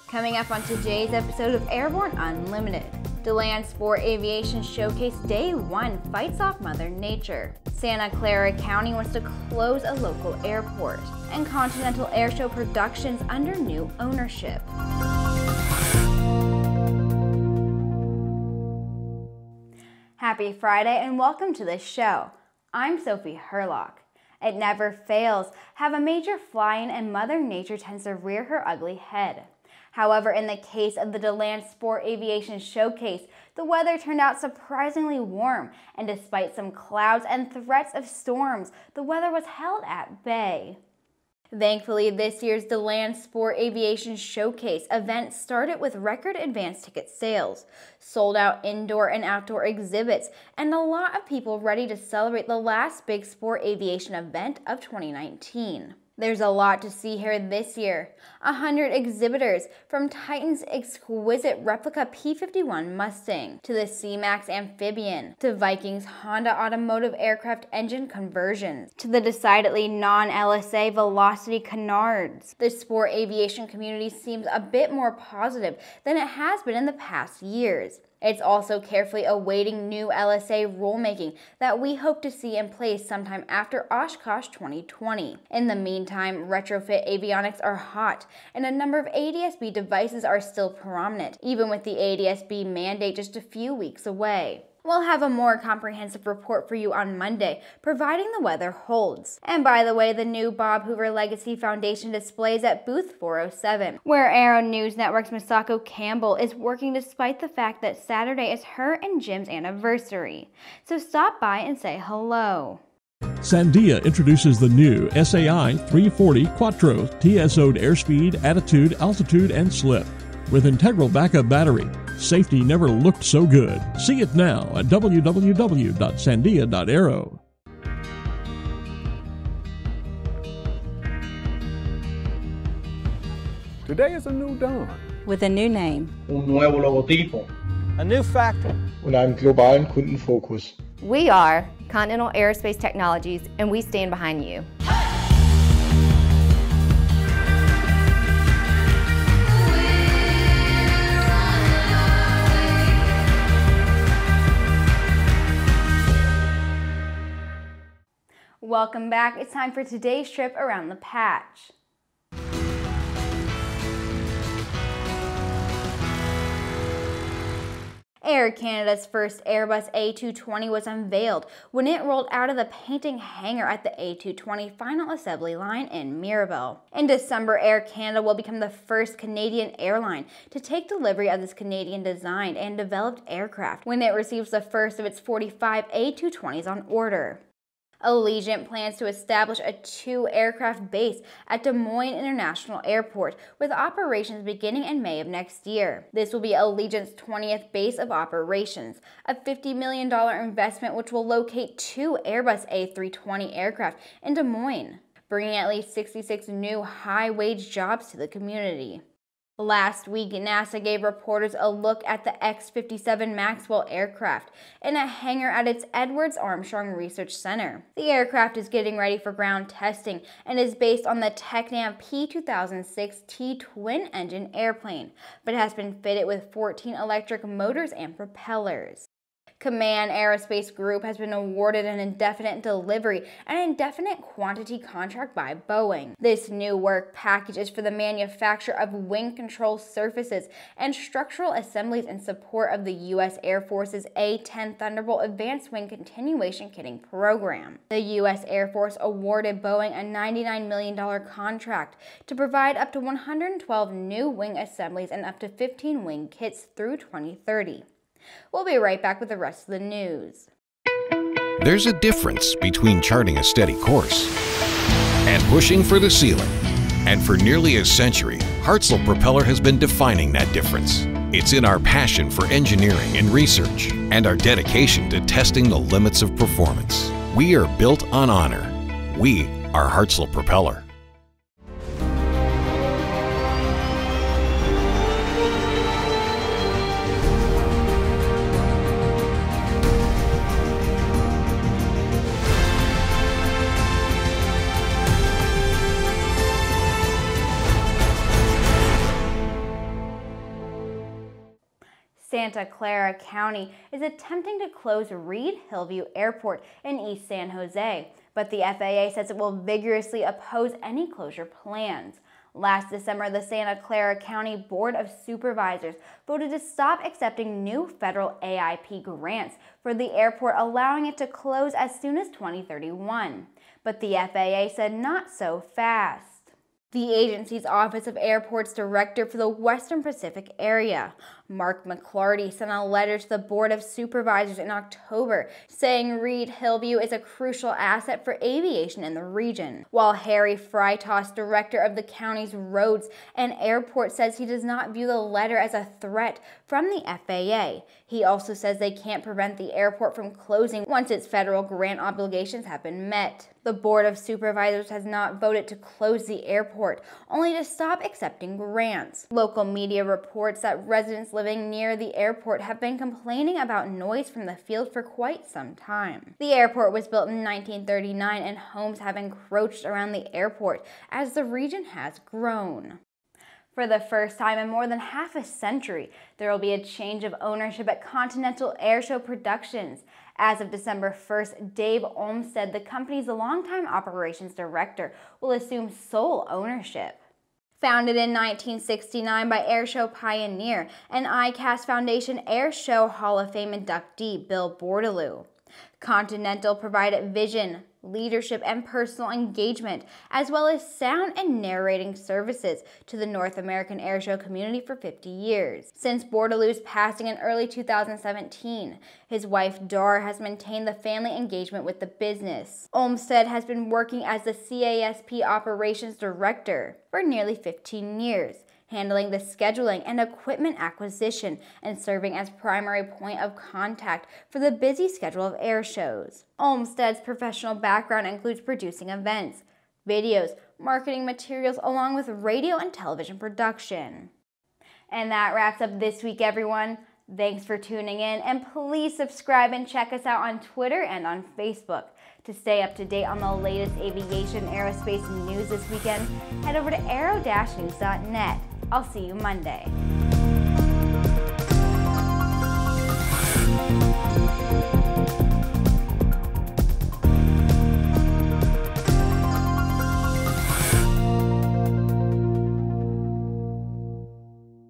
Coming up on today's episode of Airborne Unlimited, DeLand Sport Aviation Showcase Day 1 fights off Mother Nature. Santa Clara County wants to close a local airport. And Continental Airshow Productions under new ownership. Happy Friday and welcome to the show. I'm Sophie Herlock. It never fails. Have a major fly-in and Mother Nature tends to rear her ugly head. However, in the case of the DeLand Sport Aviation Showcase, the weather turned out surprisingly warm, and despite some clouds and threats of storms, the weather was held at bay. Thankfully, this year's DeLand Sport Aviation Showcase event started with record advance ticket sales, sold out indoor and outdoor exhibits, and a lot of people ready to celebrate the last big sport aviation event of 2019. There's a lot to see here this year. 100 exhibitors, from Titan's exquisite replica P-51 Mustang, to the C-Max amphibian, to Viking's Honda automotive aircraft engine conversions, to the decidedly non-LSA Velocity Canards. The sport aviation community seems a bit more positive than it has been in the past years. It's also carefully awaiting new LSA rulemaking that we hope to see in place sometime after Oshkosh 2020. In the meantime, retrofit avionics are hot, and a number of ADS-B devices are still prominent, even with the ADS-B mandate just a few weeks away. We'll have a more comprehensive report for you on Monday, providing the weather holds. And by the way, the new Bob Hoover Legacy Foundation displays at Booth 407, where Aero News Network's Misako Campbell is working despite the fact that Saturday is her and Jim's anniversary. So stop by and say hello. Sandia introduces the new SAI 340 Quattro TSO'd airspeed, attitude, altitude, and slip. With integral backup battery, safety never looked so good. See it now at www.sandia.aero. Today is a new dawn. With a new name. Un nuevo logotipo. A new factory. Und einen globalen Kundenfokus. We are Continental Aerospace Technologies, and we stand behind you. Welcome back. It's time for today's trip around the patch. Air Canada's first Airbus A220 was unveiled when it rolled out of the painting hangar at the A220 final assembly line in Mirabel. In December, Air Canada will become the first Canadian airline to take delivery of this Canadian-designed and developed aircraft when it receives the first of its 45 A220s on order. Allegiant plans to establish a 2-aircraft base at Des Moines International Airport, with operations beginning in May of next year. This will be Allegiant's 20th base of operations, a $50 million investment which will locate 2 Airbus A320 aircraft in Des Moines, bringing at least 66 new high-wage jobs to the community. Last week, NASA gave reporters a look at the X-57 Maxwell aircraft in a hangar at its Edwards Armstrong Research Center. The aircraft is getting ready for ground testing and is based on the Tecnam P2006T twin-engine airplane, but has been fitted with 14 electric motors and propellers. Kaman Aerospace Group has been awarded an indefinite delivery and indefinite quantity contract by Boeing. This new work package is for the manufacture of wing control surfaces and structural assemblies in support of the U.S. Air Force's A-10 Thunderbolt Advanced Wing Continuation Kitting Program. The U.S. Air Force awarded Boeing a $99 million contract to provide up to 112 new wing assemblies and up to 15 wing kits through 2030. We'll be right back with the rest of the news. There's a difference between charting a steady course and pushing for the ceiling. And for nearly a century, Hartzell Propeller has been defining that difference. It's in our passion for engineering and research and our dedication to testing the limits of performance. We are built on honor. We are Hartzell Propeller. Santa Clara County is attempting to close Reed Hillview Airport in East San Jose, but the FAA says it will vigorously oppose any closure plans. Last December, the Santa Clara County Board of Supervisors voted to stop accepting new federal AIP grants for the airport, allowing it to close as soon as 2031. But the FAA said not so fast. The agency's Office of Airports Director for the Western Pacific area, Mark McClarty, sent a letter to the Board of Supervisors in October saying Reed Hillview is a crucial asset for aviation in the region, while Harry Freitas, director of the county's roads and airport, says he does not view the letter as a threat from the FAA. He also says they can't prevent the airport from closing once its federal grant obligations have been met. The Board of Supervisors has not voted to close the airport, only to stop accepting grants. Local media reports that residents living near the airport have been complaining about noise from the field for quite some time. The airport was built in 1939 and homes have encroached around the airport as the region has grown. For the first time in more than half a century, there will be a change of ownership at Continental Airshow Productions. As of December 1st, Dave Olmsted, the company's longtime operations director, will assume sole ownership. Founded in 1969 by Airshow pioneer and ICAST Foundation Airshow Hall of Fame inductee Bill Bordeleau, Continental provided vision, leadership, and personal engagement, as well as sound and narrating services to the North American airshow community for 50 years. Since Bordeleau's passing in early 2017, his wife Dar has maintained the family engagement with the business. Olmsted has been working as the CASP operations director for nearly 15 years, handling the scheduling and equipment acquisition and serving as primary point of contact for the busy schedule of air shows. Olmsted's professional background includes producing events, videos, marketing materials, along with radio and television production. And that wraps up this week, everyone. Thanks for tuning in, and please subscribe and check us out on Twitter and on Facebook. To stay up to date on the latest aviation aerospace news this weekend, head over to aero-news.net. I'll see you Monday.